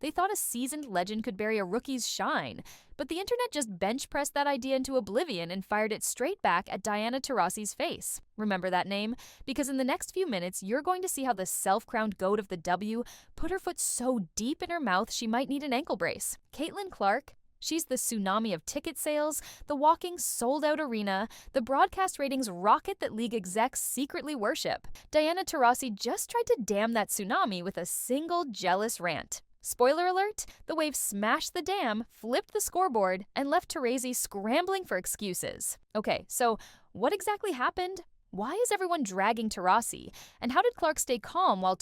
They thought a seasoned legend could bury a rookie's shine. But the internet just bench-pressed that idea into oblivion and fired it straight back at Diana Taurasi's face. Remember that name? Because in the next few minutes, you're going to see how the self-crowned goat of the W put her foot so deep in her mouth she might need an ankle brace. Caitlin Clark, she's the tsunami of ticket sales, the walking sold-out arena, the broadcast ratings rocket that league execs secretly worship. Diana Taurasi just tried to dam that tsunami with a single jealous rant. Spoiler alert, the wave smashed the dam, flipped the scoreboard, and left Taurasi scrambling for excuses. Okay, so what exactly happened? Why is everyone dragging Taurasi? And how did Clark stay calm while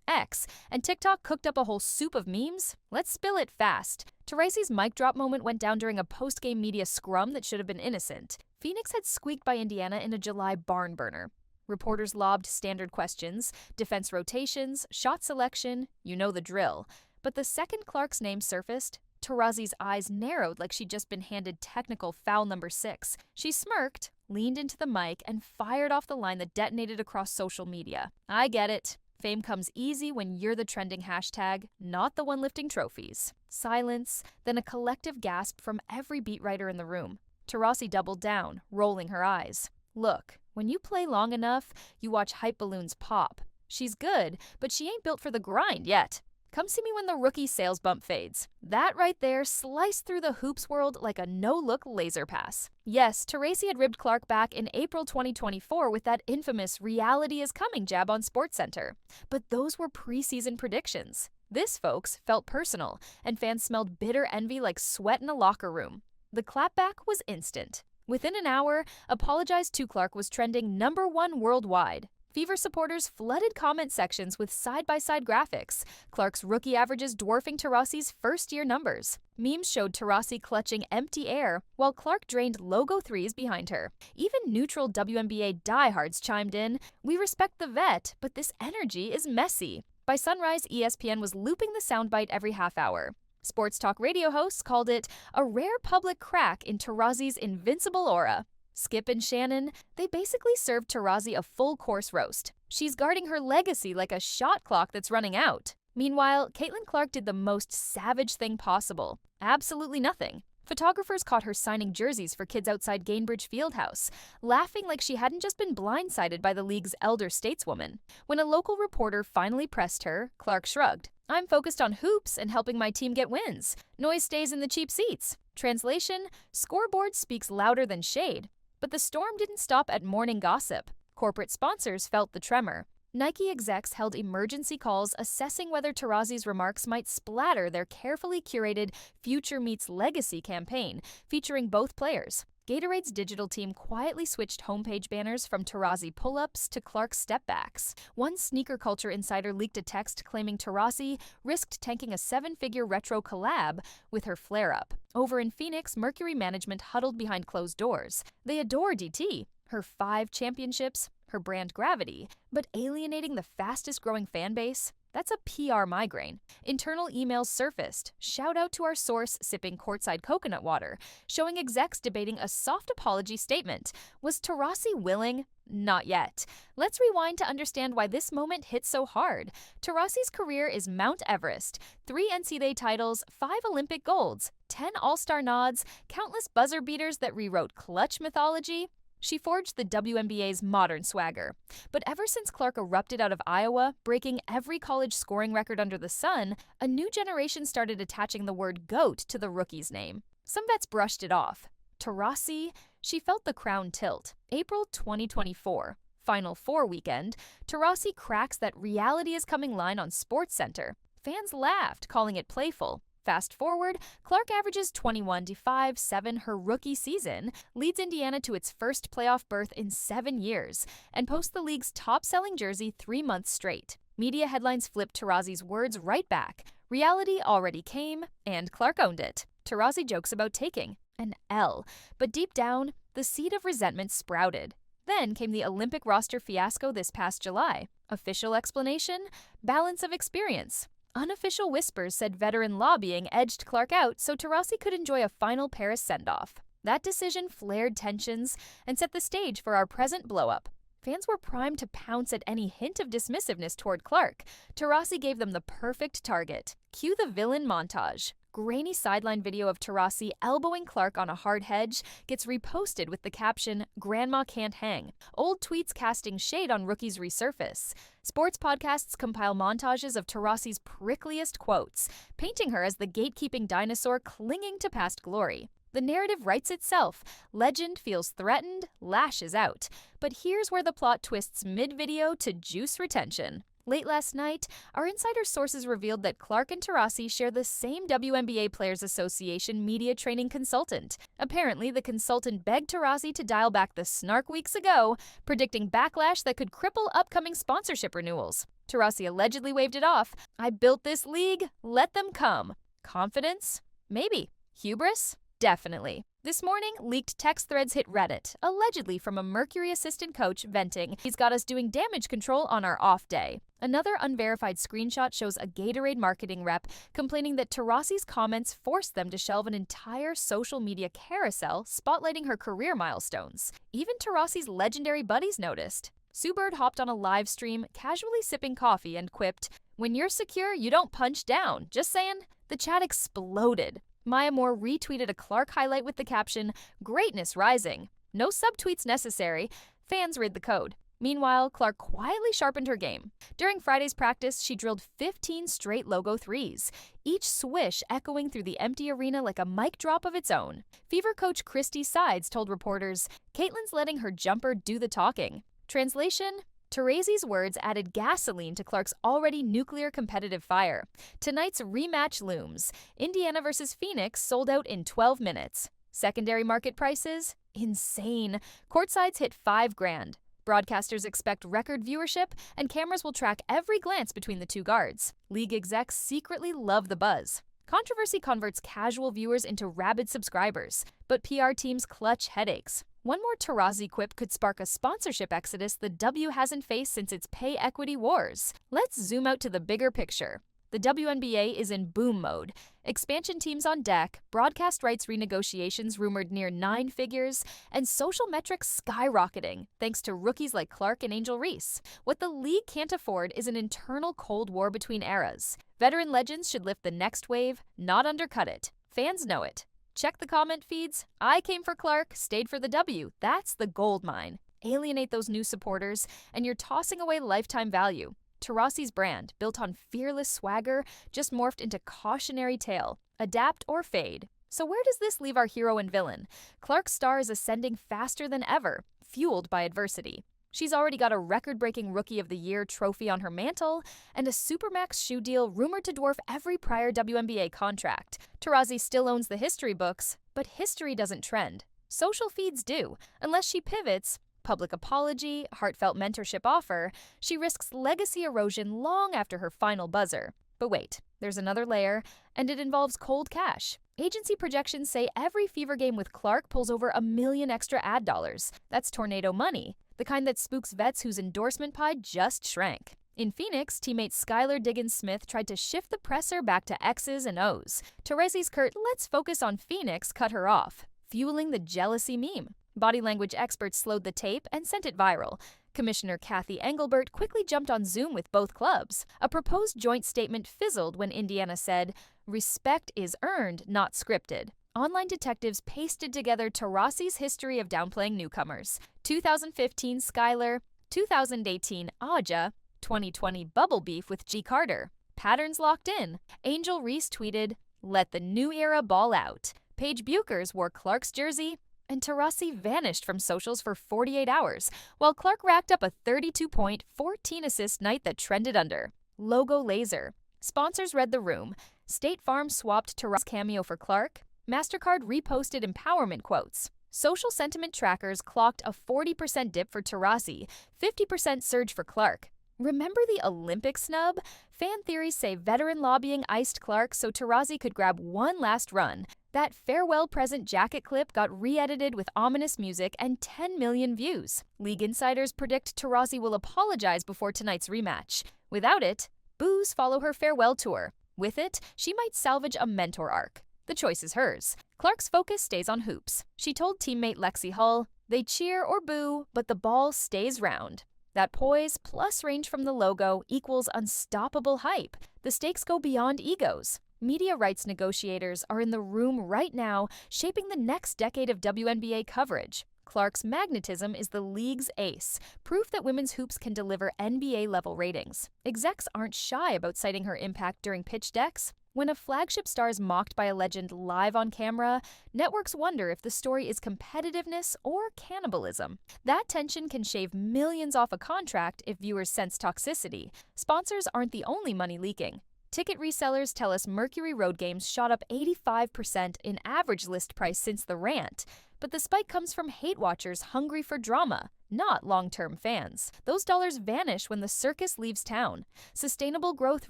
X, and TikTok cooked up a whole soup of memes? Let's spill it fast. Taurasi's mic drop moment went down during a post-game media scrum that should have been innocent. Phoenix had squeaked by Indiana in a July barn burner. Reporters lobbed standard questions, defense rotations, shot selection, you know the drill. But the second Clark's name surfaced, Taurasi's eyes narrowed like she'd just been handed technical foul number 6. She smirked, leaned into the mic, and fired off the line that detonated across social media. I get it. Fame comes easy when you're the trending hashtag, not the one lifting trophies. Silence, then a collective gasp from every beat writer in the room. Taurasi doubled down, rolling her eyes. Look, when you play long enough, you watch hype balloons pop. She's good, but she ain't built for the grind yet. Come see me when the rookie sales bump fades. That right there sliced through the hoops world like a no-look laser pass. Yes, Taurasi had ribbed Clark back in April 2024 with that infamous reality is coming jab on SportsCenter. But those were preseason predictions. This, folks, felt personal, and fans smelled bitter envy like sweat in a locker room. The clapback was instant. Within an hour, Apologize to Clark was trending #1 worldwide. Fever supporters flooded comment sections with side-by-side graphics, Clark's rookie averages dwarfing Taurasi's first-year numbers. Memes showed Taurasi clutching empty air, while Clark drained logo threes behind her. Even neutral WNBA diehards chimed in, "We respect the vet, but this energy is messy." By sunrise, ESPN was looping the soundbite every half hour. Sports talk radio hosts called it a rare public crack in Taurasi's invincible aura. Skip and Shannon, they basically served Taurasi a full-course roast. She's guarding her legacy like a shot clock that's running out. Meanwhile, Caitlin Clark did the most savage thing possible. Absolutely nothing. Photographers caught her signing jerseys for kids outside Gainbridge Fieldhouse, laughing like she hadn't just been blindsided by the league's elder stateswoman. When a local reporter finally pressed her, Clark shrugged. "I'm focused on hoops and helping my team get wins. Noise stays in the cheap seats." Translation, scoreboard speaks louder than shade. But the storm didn't stop at morning gossip. Corporate sponsors felt the tremor. Nike execs held emergency calls assessing whether Taurasi's remarks might splatter their carefully curated Future Meets Legacy campaign, featuring both players. Gatorade's digital team quietly switched homepage banners from Taurasi pull-ups to Clark step-backs. One sneaker culture insider leaked a text claiming Taurasi risked tanking a 7-figure retro collab with her flare-up. Over in Phoenix, Mercury management huddled behind closed doors. They adore DT, her 5 championships, her brand gravity, but alienating the fastest-growing fan base? That's a PR migraine. Internal emails surfaced. Shout out to our source sipping courtside coconut water, showing execs debating a soft apology statement. Was Taurasi willing? Not yet. Let's rewind to understand why this moment hit so hard. Taurasi's career is Mount Everest. 3 NCAA titles, 5 Olympic golds, 10 All-Star nods, countless buzzer beaters that rewrote clutch mythology. She forged the WNBA's modern swagger. But ever since Clark erupted out of Iowa, breaking every college scoring record under the sun, a new generation started attaching the word GOAT to the rookie's name. Some vets brushed it off. Taurasi, she felt the crown tilt. April 2024. Final Four weekend, Taurasi cracks that reality is coming line on SportsCenter. Fans laughed, calling it playful. Fast forward, Clark averages 21-5-7 her rookie season, leads Indiana to its first playoff berth in 7 years, and posts the league's top-selling jersey 3 months straight. Media headlines flipped Taurasi's words right back. Reality already came, and Clark owned it. Taurasi jokes about taking an L, but deep down, the seed of resentment sprouted. Then came the Olympic roster fiasco this past July. Official explanation? Balance of experience. Unofficial whispers said veteran lobbying edged Clark out so Taurasi could enjoy a final Paris send-off. That decision flared tensions and set the stage for our present blow-up. Fans were primed to pounce at any hint of dismissiveness toward Clark. Taurasi gave them the perfect target. Cue the villain montage. Grainy sideline video of Taurasi elbowing Clark on a hard hedge gets reposted with the caption, "Grandma can't hang." Old tweets casting shade on rookies resurface. Sports podcasts compile montages of Taurasi's prickliest quotes, painting her as the gatekeeping dinosaur clinging to past glory. The narrative writes itself. Legend feels threatened, lashes out. But here's where the plot twists mid-video to juice retention. Late last night, our insider sources revealed that Clark and Taurasi share the same WNBA Players Association media training consultant. Apparently, the consultant begged Taurasi to dial back the snark weeks ago, predicting backlash that could cripple upcoming sponsorship renewals. Taurasi allegedly waved it off. "I built this league, let them come." Confidence? Maybe. Hubris? Definitely. This morning, leaked text threads hit Reddit, allegedly from a Mercury assistant coach venting, "He's got us doing damage control on our off day." Another unverified screenshot shows a Gatorade marketing rep complaining that Taurasi's comments forced them to shelve an entire social media carousel spotlighting her career milestones. Even Taurasi's legendary buddies noticed. Sue Bird hopped on a live stream, casually sipping coffee, and quipped, "When you're secure, you don't punch down. Just saying." The chat exploded. Maya Moore retweeted a Clark highlight with the caption, "Greatness rising." No subtweets necessary. Fans read the code. Meanwhile, Clark quietly sharpened her game. During Friday's practice, she drilled 15 straight logo threes, each swish echoing through the empty arena like a mic drop of its own. Fever coach Christy Sides told reporters, "Caitlin's letting her jumper do the talking." Translation? Taurasi's words added gasoline to Clark's already nuclear competitive fire. Tonight's rematch looms. Indiana versus Phoenix sold out in 12 minutes. Secondary market prices? Insane. Courtsides hit $5,000. Broadcasters expect record viewership, and cameras will track every glance between the two guards. League execs secretly love the buzz. Controversy converts casual viewers into rabid subscribers, but PR teams clutch headaches. One more Taurasi quip could spark a sponsorship exodus the W hasn't faced since its pay equity wars. Let's zoom out to the bigger picture. The WNBA is in boom mode. Expansion teams on deck, broadcast rights renegotiations rumored near 9 figures, and social metrics skyrocketing thanks to rookies like Clark and Angel Reese. What the league can't afford is an internal Cold War between eras. Veteran legends should lift the next wave, not undercut it. Fans know it. Check the comment feeds. I came for Clark, stayed for the W. That's the gold mine. Alienate those new supporters, and you're tossing away lifetime value. Taurasi's brand, built on fearless swagger, just morphed into cautionary tale. Adapt or fade. So where does this leave our hero and villain? Clark's star is ascending faster than ever, fueled by adversity. She's already got a record-breaking Rookie of the Year trophy on her mantle and a Supermax shoe deal rumored to dwarf every prior WNBA contract. Taurasi still owns the history books, but history doesn't trend. Social feeds do. Unless she pivots, public apology, heartfelt mentorship offer, she risks legacy erosion long after her final buzzer. But wait, there's another layer, and it involves cold cash. Agency projections say every Fever game with Clark pulls over $1 million extra ad dollars. That's tornado money, the kind that spooks vets whose endorsement pie just shrank. In Phoenix, teammate Skylar Diggins-Smith tried to shift the presser back to X's and O's. Taurasi's curt "let's focus on Phoenix" cut her off, fueling the jealousy meme. Body language experts slowed the tape and sent it viral. Commissioner Kathy Engelbert quickly jumped on Zoom with both clubs. A proposed joint statement fizzled when Indiana said, "Respect is earned, not scripted." Online detectives pasted together Taurasi's history of downplaying newcomers. 2015 Skylar, 2018 Aja, 2020 bubble beef with G. Carter. Patterns locked in. Angel Reese tweeted, "Let the new era ball out." Paige Buchers wore Clark's jersey, and Taurasi vanished from socials for 48 hours, while Clark racked up a 32-point, 14-assist night that trended under. Logo laser. Sponsors read the room. State Farm swapped Taurasi's cameo for Clark. MasterCard reposted empowerment quotes. Social sentiment trackers clocked a 40% dip for Taurasi, 50% surge for Clark. Remember the Olympic snub? Fan theories say veteran lobbying iced Clark so Taurasi could grab one last run. That farewell present jacket clip got re-edited with ominous music and 10 million views. League insiders predict Taurasi will apologize before tonight's rematch. Without it, boos follow her farewell tour. With it, she might salvage a mentor arc. The choice is hers. Clark's focus stays on hoops. She told teammate Lexi Hull, "They cheer or boo, but the ball stays round." That poise plus range from the logo equals unstoppable hype. The stakes go beyond egos. Media rights negotiators are in the room right now, shaping the next decade of WNBA coverage. Clark's magnetism is the league's ace, proof that women's hoops can deliver NBA-level ratings. Execs aren't shy about citing her impact during pitch decks. When a flagship star is mocked by a legend live on camera, networks wonder if the story is competitiveness or cannibalism. That tension can shave millions off a contract if viewers sense toxicity. Sponsors aren't the only money leaking. Ticket resellers tell us Mercury Road games shot up 85% in average list price since the rant. But the spike comes from hate watchers hungry for drama, not long-term fans. Those dollars vanish when the circus leaves town. Sustainable growth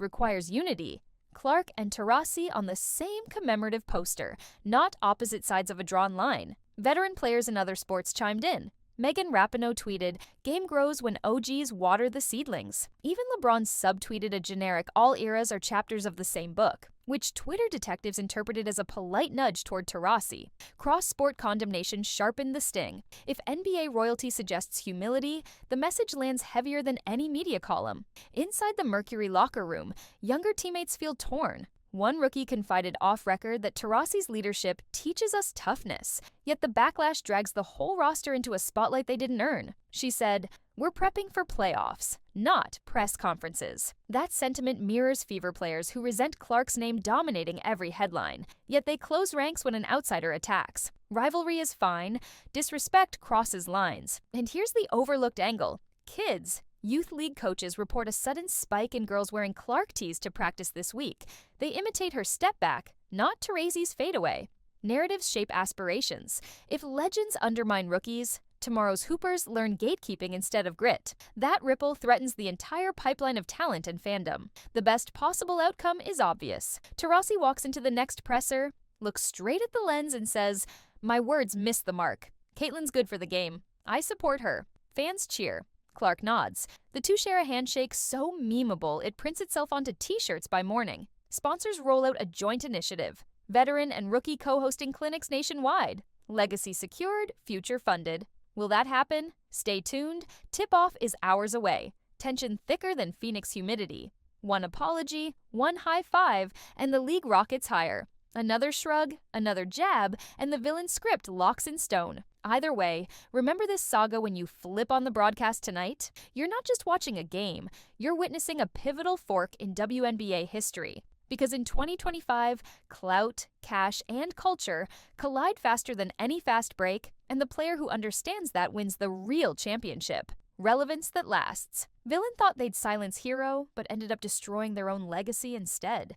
requires unity. Clark and Taurasi on the same commemorative poster, not opposite sides of a drawn line. Veteran players in other sports chimed in. Megan Rapinoe tweeted, "Game grows when OGs water the seedlings." Even LeBron subtweeted a generic "all eras are chapters of the same book," which Twitter detectives interpreted as a polite nudge toward Taurasi. Cross-sport condemnation sharpened the sting. If NBA royalty suggests humility, the message lands heavier than any media column. Inside the Mercury locker room, younger teammates feel torn. One rookie confided off-record that Taurasi's leadership teaches us toughness, yet the backlash drags the whole roster into a spotlight they didn't earn. She said, "We're prepping for playoffs, not press conferences." That sentiment mirrors Fever players who resent Clark's name dominating every headline, yet they close ranks when an outsider attacks. Rivalry is fine, disrespect crosses lines. And here's the overlooked angle. Kids. Youth league coaches report a sudden spike in girls wearing Clark tees to practice this week. They imitate her step back, not Taurasi's fadeaway. Narratives shape aspirations. If legends undermine rookies, tomorrow's hoopers learn gatekeeping instead of grit. That ripple threatens the entire pipeline of talent and fandom. The best possible outcome is obvious. Taurasi walks into the next presser, looks straight at the lens and says, "My words missed the mark. Caitlin's good for the game. I support her." Fans cheer. Clark nods. The two share a handshake so memeable it prints itself onto t-shirts by morning. Sponsors roll out a joint initiative. Veteran and rookie co-hosting clinics nationwide. Legacy secured, future funded. Will that happen? Stay tuned. Tip-off is hours away. Tension thicker than Phoenix humidity. One apology, one high five, and the league rockets higher. Another shrug, another jab, and the villain script locks in stone. Either way, remember this saga when you flip on the broadcast tonight? You're not just watching a game, you're witnessing a pivotal fork in WNBA history. Because in 2025, clout, cash, and culture collide faster than any fast break, and the player who understands that wins the real championship. Relevance that lasts. Villain thought they'd silence hero, but ended up destroying their own legacy instead.